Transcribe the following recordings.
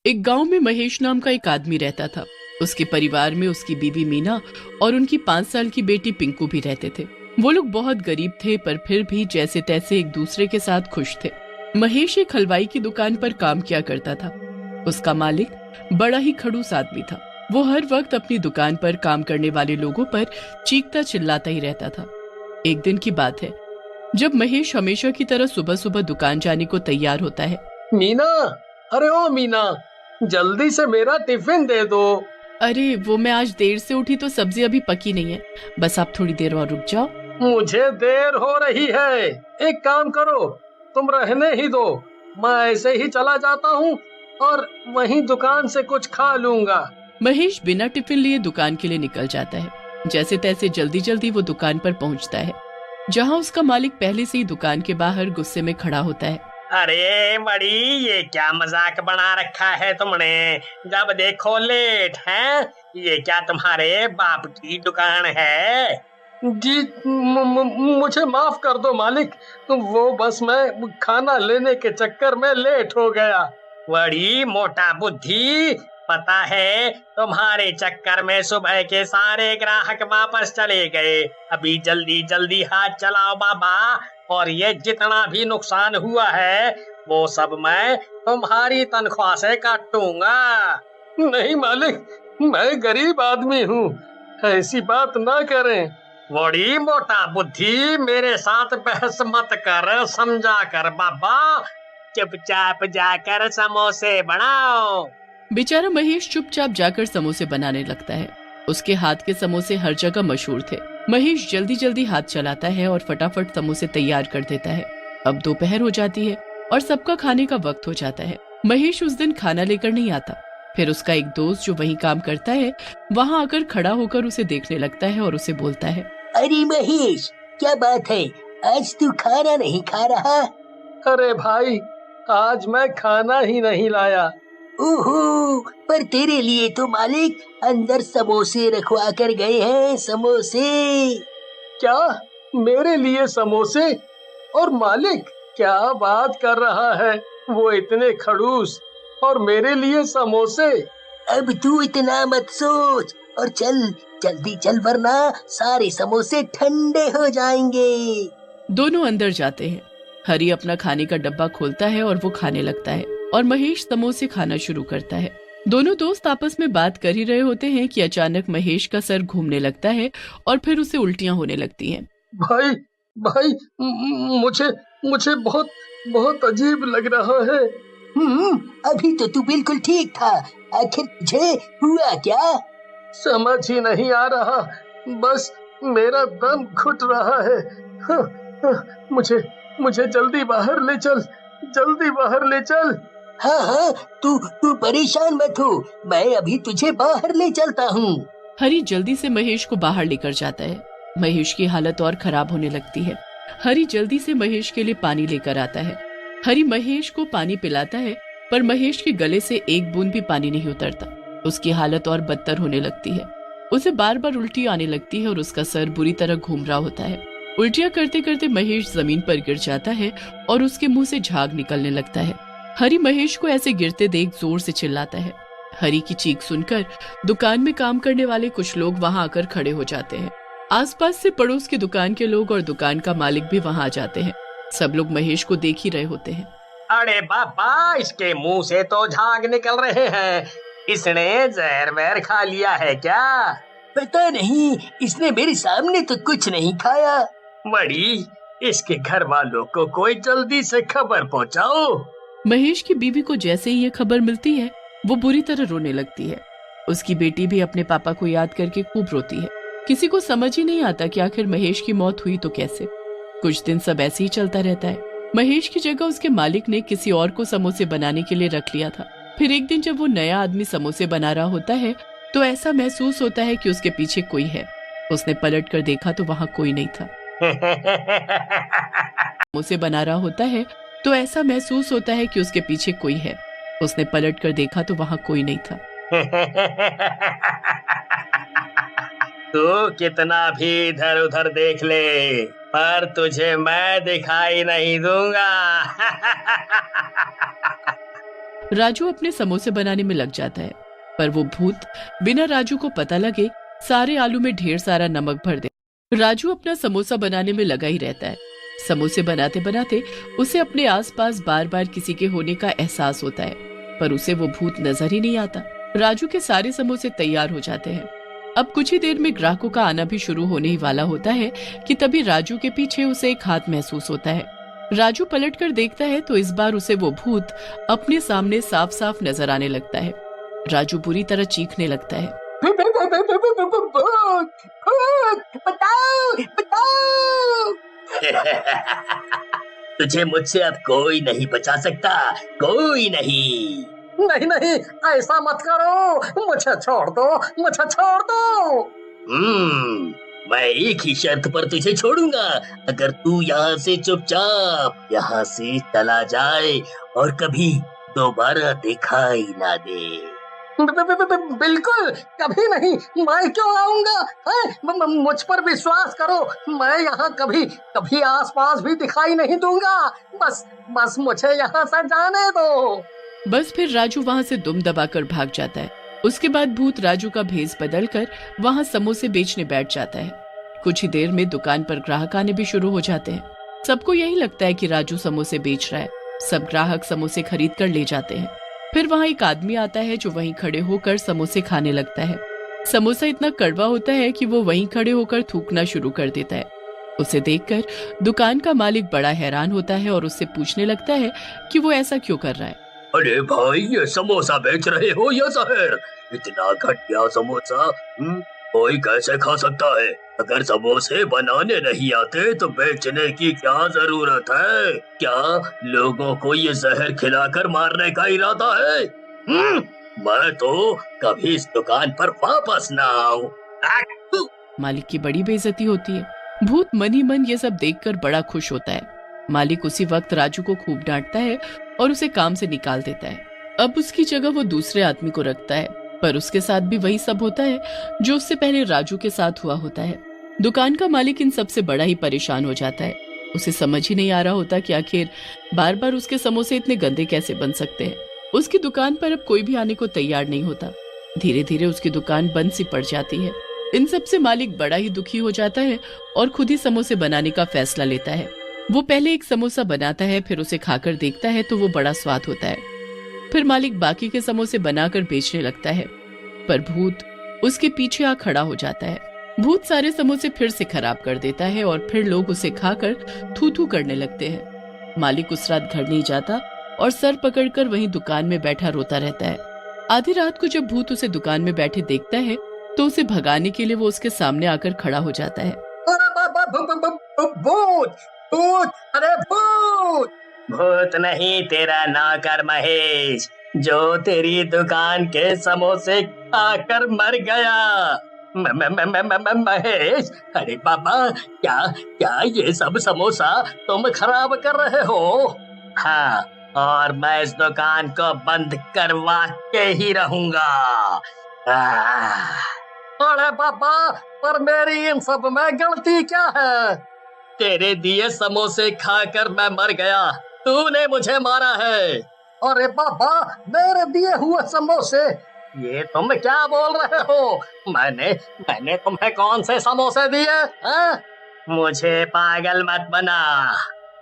एक गांव में महेश नाम का एक आदमी रहता था। उसके परिवार में उसकी बीवी मीना और उनकी 5 साल की बेटी पिंकू भी रहते थे। वो लोग बहुत गरीब थे, पर फिर भी जैसे तैसे एक दूसरे के साथ खुश थे। महेश एक हलवाई की दुकान पर काम किया करता था। उसका मालिक बड़ा ही खड़ूस आदमी था। वो हर वक्त अपनी दुकान पर काम करने वाले लोगों पर चीखता चिल्लाता ही रहता था। एक दिन की बात है, जब महेश हमेशा की तरह सुबह सुबह दुकान जाने को तैयार होता है। मीना, अरे ओ मीना, जल्दी से मेरा टिफिन दे दो। अरे वो मैं आज देर से उठी तो सब्जी अभी पकी नहीं है, बस आप थोड़ी देर और रुक जाओ। मुझे देर हो रही है, एक काम करो, तुम रहने ही दो। मैं ऐसे ही चला जाता हूँ और वहीं दुकान से कुछ खा लूंगा। महेश बिना टिफिन लिए दुकान के लिए निकल जाता है। जैसे तैसे जल्दी जल्दी वो दुकान पर पहुंचता है, जहां उसका मालिक पहले से ही दुकान के बाहर गुस्से में खड़ा होता है। अरे बड़ी, ये क्या मजाक बना रखा है तुमने? जब देखो लेट है। ये क्या तुम्हारे बाप की दुकान है? जी, मुझे माफ कर दो मालिक, वो बस मैं खाना लेने के चक्कर में लेट हो गया। बड़ी मोटा बुद्धि, पता है तुम्हारे चक्कर में सुबह के सारे ग्राहक वापस चले गए। अभी जल्दी जल्दी हाथ चलाओ बाबा, और ये जितना भी नुकसान हुआ है वो सब मैं तुम्हारी तनख्वाह से काटूंगा। नहीं मालिक, मैं गरीब आदमी हूँ, ऐसी बात ना करें। बड़ी मोटा बुद्धि, मेरे साथ बहस मत कर, समझा कर बाबा। चुपचाप जाकर समोसे बनाओ। बेचारा महेश चुपचाप जाकर समोसे बनाने लगता है। उसके हाथ के समोसे हर जगह मशहूर थे। महेश जल्दी जल्दी हाथ चलाता है और फटाफट समोसे तैयार कर देता है। अब दोपहर हो जाती है और सबका खाने का वक्त हो जाता है। महेश उस दिन खाना लेकर नहीं आता। फिर उसका एक दोस्त जो वहीं काम करता है, वहाँ आकर खड़ा होकर उसे देखने लगता है और उसे बोलता है, अरे महेश, क्या बात है, आज तू खाना नहीं खा रहा? अरे भाई, आज मैं खाना ही नहीं लाया। ओहो, पर तेरे लिए तो मालिक अंदर समोसे रखवा कर गए हैं। समोसे? क्या मेरे लिए समोसे? और मालिक क्या बात कर रहा है, वो इतने खड़ूस और मेरे लिए समोसे? अब तू इतना मत सोच और चल, जल्दी चल, वरना सारे समोसे ठंडे हो जाएंगे। दोनों अंदर जाते हैं। हरी अपना खाने का डब्बा खोलता है और वो खाने लगता है और महेश समोसे खाना शुरू करता है। दोनों दोस्त आपस में बात कर ही रहे होते हैं कि अचानक महेश का सर घूमने लगता है और फिर उसे उल्टियां होने लगती हैं। भाई भाई, मुझे बहुत बहुत अजीब लग रहा है। अभी तो तू बिल्कुल ठीक था, आखिर तुझे हुआ क्या? समझ ही नहीं आ रहा, बस मेरा दम घुट रहा है। मुझे जल्दी बाहर ले चल, जल्दी बाहर ले चल। हाँ, तू परेशान मत हो, मैं अभी तुझे बाहर ले चलता हूँ। हरी जल्दी से महेश को बाहर लेकर जाता है। महेश की हालत और खराब होने लगती है। हरी जल्दी से महेश के लिए पानी लेकर आता है। हरी महेश को पानी पिलाता है, पर महेश के गले से एक बूंद भी पानी नहीं उतरता। उसकी हालत और बदतर होने लगती है। उसे बार बार उल्टी आने लगती है और उसका सर बुरी तरह घूम रहा होता है। उल्टियां करते करते महेश जमीन पर गिर जाता है और उसके मुंह से झाग निकलने लगता है। हरी महेश को ऐसे गिरते देख जोर से चिल्लाता है। हरी की चीख सुनकर दुकान में काम करने वाले कुछ लोग वहां आकर खड़े हो जाते हैं। आसपास से पड़ोस की दुकान के लोग और दुकान का मालिक भी वहां आ जाते हैं। सब लोग महेश को देख ही रहे होते हैं। अरे बाबा, इसके मुंह से तो झाग निकल रहे हैं। इसने जहर वहर खा लिया है क्या? पता नहीं, इसने मेरे सामने तो कुछ नहीं खाया। बड़ी, इसके घर वालों को कोई जल्दी से खबर पहुंचाओ। महेश की बीवी को जैसे ही ये खबर मिलती है, वो बुरी तरह रोने लगती है। उसकी बेटी भी अपने पापा को याद करके खूब रोती है। किसी को समझ ही नहीं आता कि आखिर महेश की मौत हुई तो कैसे। कुछ दिन सब ऐसे ही चलता रहता है। महेश की जगह उसके मालिक ने किसी और को समोसे बनाने के लिए रख लिया था। फिर एक दिन जब वो नया आदमी समोसे बना रहा होता है, तो ऐसा महसूस होता है कि उसके पीछे कोई है। उसने पलट कर देखा तो वहाँ कोई नहीं था। समोसे बना रहा होता है, तो ऐसा महसूस होता है कि उसके पीछे कोई है। उसने पलट कर देखा तो वहाँ कोई नहीं था। तू कितना भी इधर उधर देख ले, पर तुझे मैं दिखाई नहीं दूंगा। राजू अपने समोसे बनाने में लग जाता है, पर वो भूत बिना राजू को पता लगे सारे आलू में ढेर सारा नमक भर दे। राजू अपना समोसा बनाने में लगा ही रहता है। समोसे बनाते बनाते उसे अपने आसपास बार बार किसी के होने का एहसास होता है, पर उसे वो भूत नजर ही नहीं आता। राजू के सारे समोसे तैयार हो जाते हैं। अब कुछ ही देर में ग्राहकों का आना भी शुरू होने ही वाला होता है कि तभी राजू के पीछे उसे एक हाथ महसूस होता है। राजू पलटकर देखता है तो इस बार उसे वो भूत अपने सामने साफ साफ नजर आने लगता है। राजू बुरी तरह चीखने लगता है। बताओ बताओ। तुझे मुझसे अब कोई नहीं बचा सकता, कोई नहीं। नहीं नहीं, ऐसा मत करो, मुझे छोड़ दो, मुझे छोड़ दो। मैं एक ही शर्त पर तुझे छोड़ूंगा, अगर तू यहाँ से चुपचाप यहाँ से चला जाए और कभी दोबारा दिखाई ना दे। बिल्कुल कभी नहीं, मैं क्यों आऊंगा? मुझ पर विश्वास करो, मैं यहाँ कभी कभी आसपास भी दिखाई नहीं दूंगा। बस मुझे यहाँ से जाने दो। बस फिर राजू वहाँ से दुम दबाकर भाग जाता है। उसके बाद भूत राजू का भेष बदलकर वहाँ समोसे बेचने बैठ जाता है। कुछ ही देर में दुकान पर ग्राहक आने भी शुरू हो जाते हैं। सबको यही लगता है कि राजू समोसे बेच रहा है। सब ग्राहक समोसे खरीद कर ले जाते हैं। फिर वहाँ एक आदमी आता है जो वहीं खड़े होकर समोसे खाने लगता है। समोसा इतना कड़वा होता है कि वो वहीं खड़े होकर थूकना शुरू कर देता है। उसे देखकर दुकान का मालिक बड़ा हैरान होता है और उससे पूछने लगता है कि वो ऐसा क्यों कर रहा है। अरे भाई, ये समोसा बेच रहे हो या जहर? इतना घटिया समोसा कोई कैसे खा सकता है? अगर समोसे बनाने नहीं आते तो बेचने की क्या जरूरत है? क्या लोगों को ये जहर खिलाकर मारने का इरादा है? मैं तो कभी इस दुकान पर वापस ना आऊं। मालिक की बड़ी बेइज्जती होती है। भूत मन ही मन ये सब देखकर बड़ा खुश होता है। मालिक उसी वक्त राजू को खूब डांटता है और उसे काम से निकाल देता है। अब उसकी जगह वो दूसरे आदमी को रखता है, पर उसके साथ भी वही सब होता है जो उससे पहले राजू के साथ हुआ होता है। दुकान का मालिक इन सब से बड़ा ही परेशान हो जाता है। उसे समझ ही नहीं आ रहा होता कि आखिर बार बार उसके समोसे इतने गंदे कैसे बन सकते हैं। उसकी दुकान पर अब कोई भी आने को तैयार नहीं होता। धीरे धीरे उसकी दुकान बंद सी पड़ जाती है। इन सब से मालिक बड़ा ही दुखी हो जाता है और खुद ही समोसे बनाने का फैसला लेता है। वो पहले एक समोसा बनाता है, फिर उसे खाकर देखता है तो वो बड़ा स्वाद होता है। फिर मालिक बाकी के समोसे बनाकर बेचने लगता है, पर भूत उसके पीछे आ खड़ा हो जाता है। भूत सारे समोसे फिर से खराब कर देता है और फिर लोग उसे खाकर थू थू करने लगते हैं। मालिक उस रात घर नहीं जाता और सर पकड़कर वहीं दुकान में बैठा रोता रहता है। आधी रात को जब भूत उसे दुकान में बैठे देखता है तो उसे भगाने के लिए वो उसके सामने आकर खड़ा हो जाता है। भूत भूत, अरे भूत! भूत नहीं, तेरा नौकर महेश, जो तेरी दुकान के समोसे खाकर मर गया। महेश, अरे बाबा, क्या ये सब समोसा तुम खराब कर रहे हो? हाँ, और मैं इस दुकान को बंद करवा के ही रहूंगा। अरे बाबा, पर मेरी इन सब में गलती क्या है? तेरे दिए समोसे खाकर मैं मर गया, तूने मुझे मारा है। अरे बाबा, मेरे दिए हुए समोसे? ये तुम क्या बोल रहे हो? मैंने तुम्हें कौन से समोसे दिए? मुझे पागल मत बना,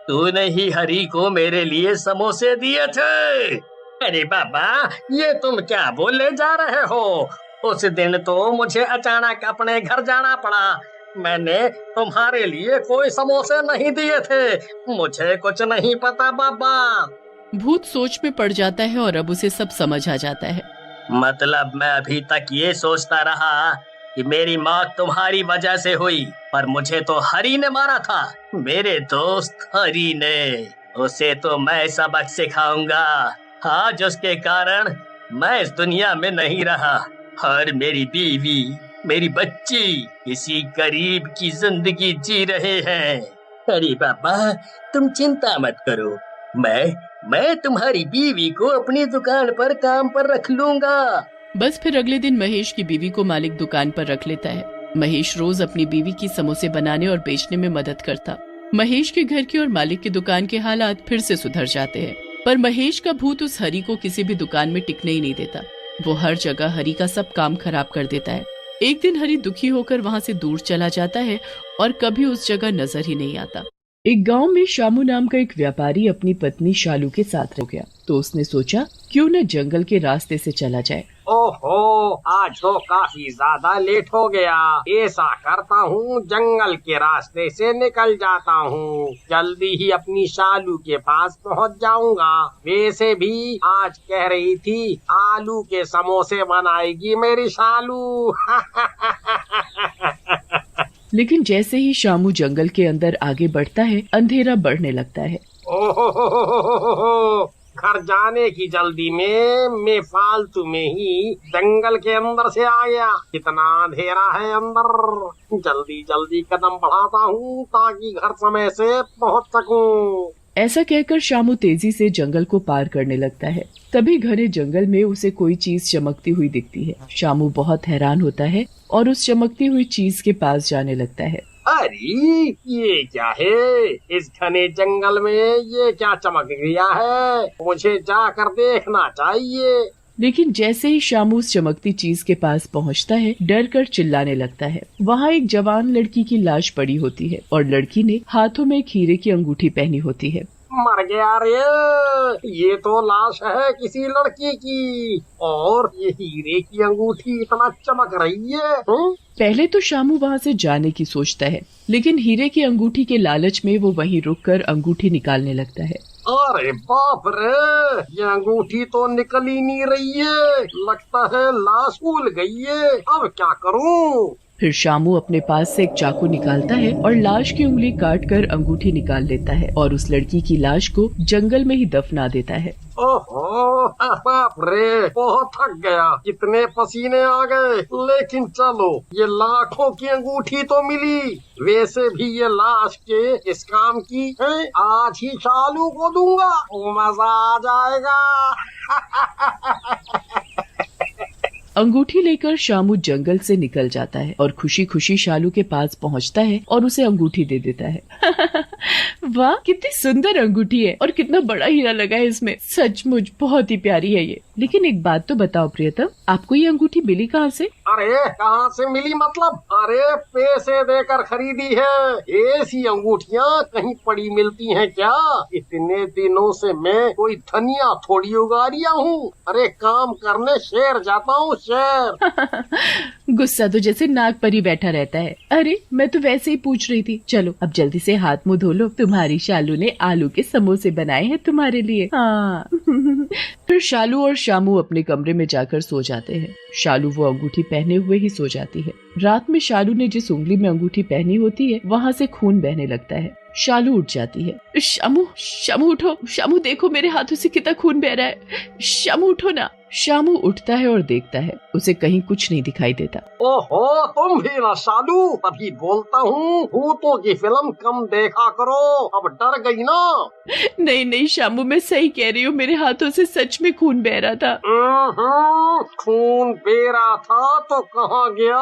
तूने ही हरी को मेरे लिए समोसे दिए थे। अरे बाबा, ये तुम क्या बोले जा रहे हो? उस दिन तो मुझे अचानक अपने घर जाना पड़ा। मैंने तुम्हारे लिए कोई समोसे नहीं दिए थे, मुझे कुछ नहीं पता बाबा। भूत सोच में पड़ जाता है और अब उसे सब समझ आ जाता है। मतलब मैं अभी तक ये सोचता रहा कि मेरी मौत तुम्हारी वजह से हुई, पर मुझे तो हरी ने मारा था, मेरे दोस्त हरी ने। उसे तो मैं सबक सिखाऊंगा आज, उसके कारण मैं इस दुनिया में नहीं रहा और मेरी बीवी, मेरी बच्ची किसी गरीब की जिंदगी जी रहे हैं। अरे बाबा, तुम चिंता मत करो, मैं तुम्हारी बीवी को अपनी दुकान पर काम पर रख लूंगा। बस फिर अगले दिन महेश की बीवी को मालिक दुकान पर रख लेता है। महेश रोज अपनी बीवी की समोसे बनाने और बेचने में मदद करता। महेश के घर की और मालिक की दुकान के हालात फिर से सुधर जाते हैं। पर महेश का भूत उस हरी को किसी भी दुकान में टिकने ही नहीं देता। वो हर जगह हरी का सब काम खराब कर देता है। एक दिन हरी दुखी होकर वहाँ से दूर चला जाता है और कभी उस जगह नजर ही नहीं आता। एक गांव में शामू नाम का एक व्यापारी अपनी पत्नी शालू के साथ रह गया, तो उसने सोचा क्यों न जंगल के रास्ते से चला जाए। ओहो, आज तो काफी ज्यादा लेट हो गया। ऐसा करता हूँ, जंगल के रास्ते से निकल जाता हूँ, जल्दी ही अपनी शालू के पास पहुँच जाऊंगा। वैसे भी आज कह रही थी आलू के समोसे बनाएगी मेरी शालू। लेकिन जैसे ही शामू जंगल के अंदर आगे बढ़ता है, अंधेरा बढ़ने लगता है। ओहो, घर जाने की जल्दी में मैं फालतू में ही जंगल के अंदर से आ गया। कितना अंधेरा है अंदर। जल्दी जल्दी कदम बढ़ाता हूँ ताकि घर समय से पहुँच सकूँ। ऐसा कहकर शामू तेजी से जंगल को पार करने लगता है। तभी घने जंगल में उसे कोई चीज चमकती हुई दिखती है। शामू बहुत हैरान होता है और उस चमकती हुई चीज के पास जाने लगता है। अरे ये क्या है? इस घने जंगल में ये क्या चमक गया है? मुझे जाकर देखना चाहिए। लेकिन जैसे ही शामू उस चमकती चीज के पास पहुंचता है, डर कर चिल्लाने लगता है। वहाँ एक जवान लड़की की लाश पड़ी होती है और लड़की ने हाथों में एक हीरे की अंगूठी पहनी होती है। मर गया रे, ये तो लाश है किसी लड़की की, और ये हीरे की अंगूठी इतना चमक रही है। पहले तो शामू वहाँ से जाने की सोचता है, लेकिन हीरे की अंगूठी के लालच में वो वहीं रुककर अंगूठी निकालने लगता है। अरे बाप रे, ये अंगूठी तो निकल ही नहीं रही है। लगता है लाश भूल गई है। अब क्या करूं? फिर शामू अपने पास से एक चाकू निकालता है और लाश की उंगली काटकर अंगूठी निकाल लेता है और उस लड़की की लाश को जंगल में ही दफना देता है। ओहो, बाप रे, बहुत थक गया, कितने पसीने आ गए। लेकिन चलो, ये लाखों की अंगूठी तो मिली। वैसे भी ये लाश के इस काम की है। आज ही शालू को दूंगा, मजा आ जाएगा। अंगूठी लेकर शामू जंगल से निकल जाता है और खुशी खुशी शालू के पास पहुंचता है और उसे अंगूठी दे देता है। वाह, कितनी सुंदर अंगूठी है और कितना बड़ा हीरा लगा है इसमें। सचमुच बहुत ही प्यारी है ये। लेकिन एक बात तो बताओ प्रियतम, आपको ये अंगूठी मिली कहाँ से? अरे कहाँ से मिली मतलब? अरे पैसे देकर खरीदी है। ऐसी अंगूठियाँ कहीं पड़ी मिलती हैं क्या? इतने दिनों से मैं कोई धनिया थोड़ी उगा रिया हूँ। अरे काम करने शहर जाता हूँ, शहर। गुस्सा तो जैसे नाग पर ही बैठा रहता है। अरे मैं तो वैसे ही पूछ रही थी। चलो अब जल्दी से हाथ मुंह धो लो, तुम्हारी शालू ने आलू के समोसे बनाए हैं तुम्हारे लिए। हाँ। फिर शालू और शामू अपने कमरे में जाकर सो जाते हैं। शालू वो अंगूठी पहने हुए ही सो जाती है। रात में शालू ने जिस उंगली में अंगूठी पहनी होती है, वहाँ से खून बहने लगता है। शालू उठ जाती है। शामू, शामू उठो, शामू देखो मेरे हाथों से कितना खून बह रहा है। शामू उठो ना। शामू उठता है और देखता है, उसे कहीं कुछ नहीं दिखाई देता। ओहो, तुम भी ना शालू, तभी बोलता हूँ भूतों की फिल्म कम देखा करो। अब डर गई ना? नहीं नहीं शामू, मैं सही कह रही हूँ, मेरे हाथों से सच में खून बह रहा था। खून बह रहा था तो कहाँ गया?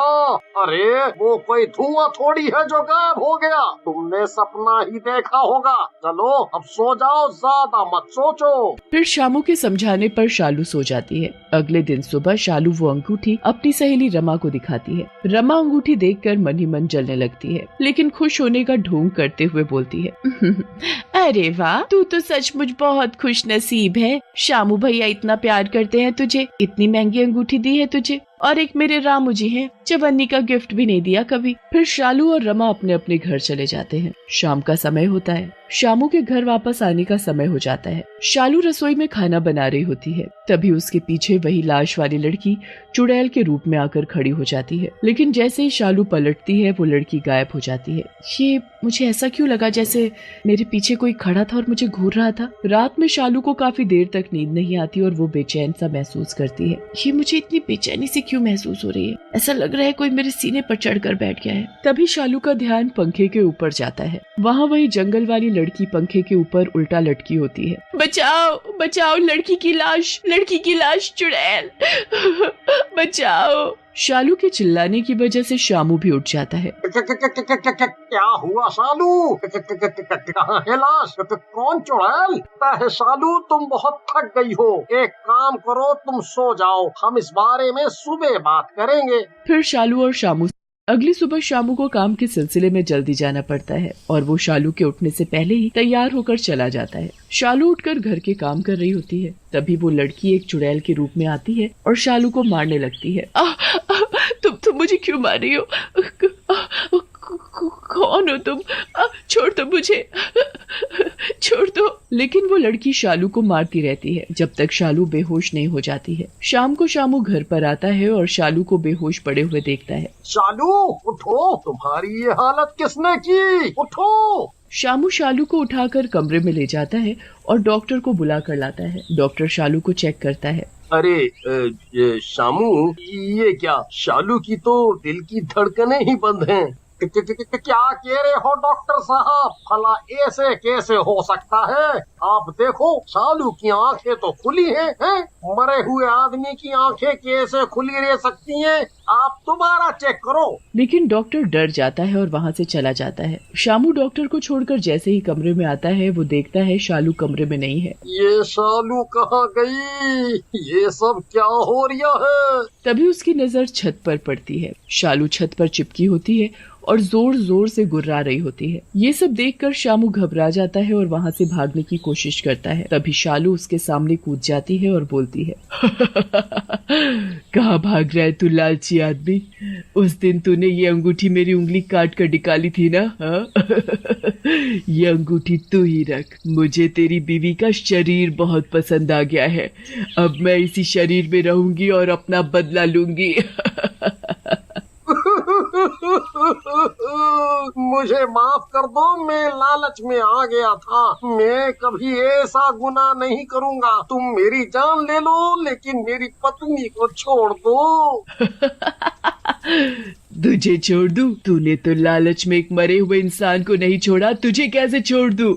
अरे वो कोई धुआं थोड़ी है जो गायब हो गया। तुमने सपना ही देखा होगा। चलो अब सो जाओ, ज्यादा मत सोचो। फिर शामू के समझाने पर शालू सो जाती है। अगले दिन सुबह शालू वो अंगूठी अपनी सहेली रमा को दिखाती है। रमा अंगूठी देखकर मन ही मन जलने लगती है, लेकिन खुश होने का ढोंग करते हुए बोलती है, अरे वाह, तू तो सचमुच बहुत खुश नसीब है। शामू भैया इतना प्यार करते हैं तुझे, इतनी महंगी अंगूठी दी है तुझे, और एक मेरे रामू जी हैं, चवन्नी का गिफ्ट भी नहीं दिया कभी। फिर शालू और रमा अपने अपने घर चले जाते हैं। शाम का समय होता है। शामू के घर वापस आने का समय हो जाता है। शालू रसोई में खाना बना रही होती है। तभी उसके पीछे वही लाश वाली लड़की चुड़ैल के रूप में आकर खड़ी हो जाती है। लेकिन जैसे ही शालू पलटती है, वो लड़की गायब हो जाती है। ये मुझे ऐसा क्यों लगा जैसे मेरे पीछे कोई खड़ा था और मुझे घूर रहा था। रात में शालू को काफी देर तक नींद नहीं आती और वो बेचैन सा महसूस करती है। ये मुझे इतनी बेचैनी से क्यों महसूस हो रही है? ऐसा लग रहा है कोई मेरे सीने पर चढ़कर बैठ गया है। तभी शालू का ध्यान पंखे के ऊपर जाता है। वहाँ वही जंगल वाली लड़की पंखे के ऊपर उल्टा लटकी होती है। बचाओ बचाओ, लड़की की लाश, लड़की की लाश, चुड़ैल बचाओ। शालू के चिल्लाने की वजह से शामू भी उठ जाता है। क्या हुआ शालू? कहाँ है लाश? कौन चुड़ैल? है शालू, तुम बहुत थक गई हो। एक काम करो, तुम सो जाओ, हम इस बारे में सुबह बात करेंगे। फिर शालू और शामू अगली सुबह शामू को काम के सिलसिले में जल्दी जाना पड़ता है और वो शालू के उठने से पहले ही तैयार होकर चला जाता है। शालू उठकर घर के काम कर रही होती है, तभी वो लड़की एक चुड़ैल के रूप में आती है और शालू को मारने लगती है। तुम मुझे क्यों मार रही हो? कौन हो तुम? छोड़ दो मुझे, छोड़ दो। लेकिन वो लड़की शालू को मारती रहती है जब तक शालू बेहोश नहीं हो जाती है। शाम को शामू घर पर आता है और शालू को बेहोश पड़े हुए देखता है। शालू उठो, तुम्हारी ये हालत किसने की? उठो। शामू शालू को उठाकर कमरे में ले जाता है और डॉक्टर को बुला कर लाता है। डॉक्टर शालू को चेक करता है। अरे शामू, ये क्या? शालू की तो दिल की धड़कनें ही बंद हैं। क्या कह रहे हो डॉक्टर साहब? भला ऐसे कैसे हो सकता है? आप देखो, शालू की आंखें तो खुली हैं, मरे हुए आदमी की आंखें कैसे खुली रह सकती हैं? आप दोबारा चेक करो। लेकिन डॉक्टर डर जाता है और वहाँ से चला जाता है। शामू डॉक्टर को छोड़कर जैसे ही कमरे में आता है, वो देखता है शालू कमरे में नहीं है। ये शालू कहाँ गई? ये सब क्या हो रहा है? तभी उसकी नजर छत पर पड़ती है। शालू छत पर चिपकी होती है और जोर जोर से गुर्रा रही होती है। ये सब देखकर शामू घबरा जाता है और वहाँ से भागने की कोशिश करता है। तभी शालू उसके सामने कूद जाती है और बोलती है, कहाँ भाग रहा है तू लालची आदमी? उस दिन तूने ये अंगूठी मेरी उंगली काट कर निकाली थी ना? ये अंगूठी तू ही रख। मुझे तेरी बीवी का शरीर बहुत पसंद आ गया है। अब मैं इसी शरीर में रहूंगी और अपना बदला लूंगी। मुझे माफ कर दो, मैं लालच में आ गया था। मैं कभी ऐसा गुनाह नहीं करूंगा। तुम मेरी जान ले लो, लेकिन मेरी पत्नी को छोड़ दो। तुझे छोड़ दूं? तूने तो लालच में एक मरे हुए इंसान को नहीं छोड़ा, तुझे कैसे छोड़ दूं?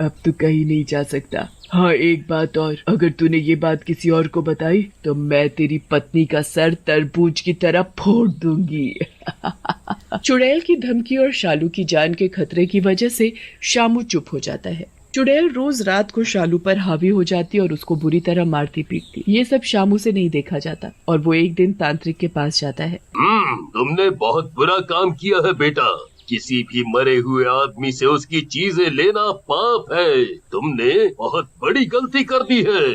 अब तू कहीं नहीं जा सकता। हाँ, एक बात और, अगर तूने ये बात किसी और को बताई तो मैं तेरी पत्नी का सर तरबूज की तरह फोड़ दूंगी। चुड़ैल की धमकी और शालू की जान के खतरे की वजह से शामू चुप हो जाता है। चुड़ैल रोज रात को शालू पर हावी हो जाती और उसको बुरी तरह मारती पीटती। ये सब शामू से नहीं देखा जाता और वो एक दिन तांत्रिक के पास जाता है। तुमने बहुत बुरा काम किया है बेटा। किसी भी मरे हुए आदमी से उसकी चीजें लेना पाप है। तुमने बहुत बड़ी गलती कर दी है।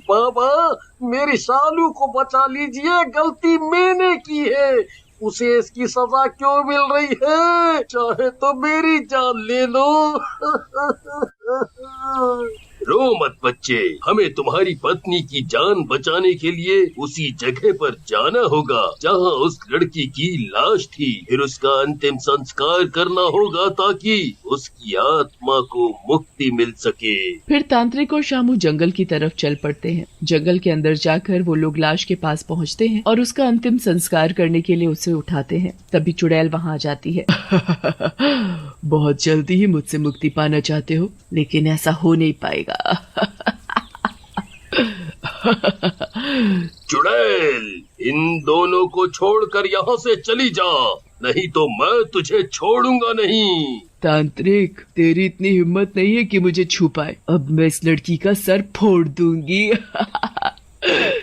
बाबा, मेरी शालू को बचा लीजिए, गलती मैंने की है। उसे इसकी सजा क्यों मिल रही है? चाहे तो मेरी जान ले लो। रो मत बच्चे, हमें तुम्हारी पत्नी की जान बचाने के लिए उसी जगह पर जाना होगा जहां उस लड़की की लाश थी। फिर उसका अंतिम संस्कार करना होगा ताकि उसकी आत्मा को मुक्ति मिल सके। फिर तांत्रिक और शामू जंगल की तरफ चल पड़ते हैं। जंगल के अंदर जाकर वो लोग लाश के पास पहुंचते हैं और उसका अंतिम संस्कार करने के लिए उसे उठाते हैं। तभी चुड़ैल वहां आ जाती है। बहुत जल्दी ही मुझसे मुक्ति पाना चाहते हो, लेकिन ऐसा हो नहीं पाएगा। चुड़ैल, इन दोनों को छोड़कर यहाँ से चली जा, नहीं तो मैं तुझे छोड़ूंगा नहीं। तांत्रिक, तेरी इतनी हिम्मत नहीं है कि मुझे छू पाए। अब मैं इस लड़की का सर फोड़ दूंगी।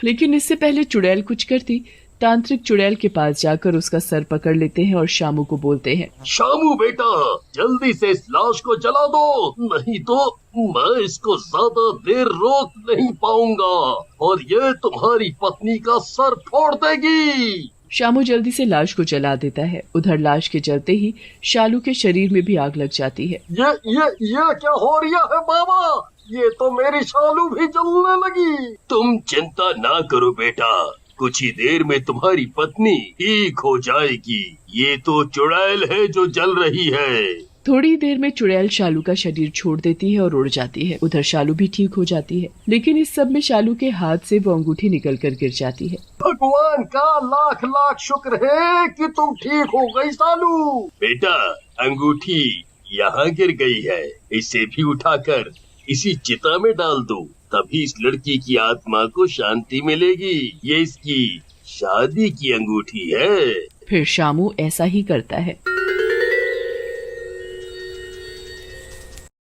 लेकिन इससे पहले चुड़ैल कुछ करती, तांत्रिक चुड़ैल के पास जाकर उसका सर पकड़ लेते हैं और शामू को बोलते हैं, शामू बेटा, जल्दी से इस लाश को जला दो, नहीं तो मैं इसको ज्यादा देर रोक नहीं पाऊंगा और ये तुम्हारी पत्नी का सर फोड़ देगी। शामू जल्दी से लाश को जला देता है। उधर लाश के जलते ही शालू के शरीर में भी आग लग जाती है। ये क्या हो रहा है बाबा? ये तो मेरी शालू भी जलने लगी। तुम चिंता ना करो बेटा, कुछ ही देर में तुम्हारी पत्नी ठीक हो जाएगी। ये तो चुड़ैल है जो जल रही है। थोड़ी देर में चुड़ैल शालू का शरीर छोड़ देती है और उड़ जाती है। उधर शालू भी ठीक हो जाती है, लेकिन इस सब में शालू के हाथ से वो अंगूठी निकलकर गिर जाती है। भगवान का लाख लाख शुक्र है कि तुम ठीक हो गई शालू। बेटा, अंगूठी यहाँ गिर गई है, इसे भी उठाकर इसी चिता में डाल दो। तभी इस लड़की की आत्मा को शांति मिलेगी। ये इसकी शादी की अंगूठी है। फिर शामू ऐसा ही करता है।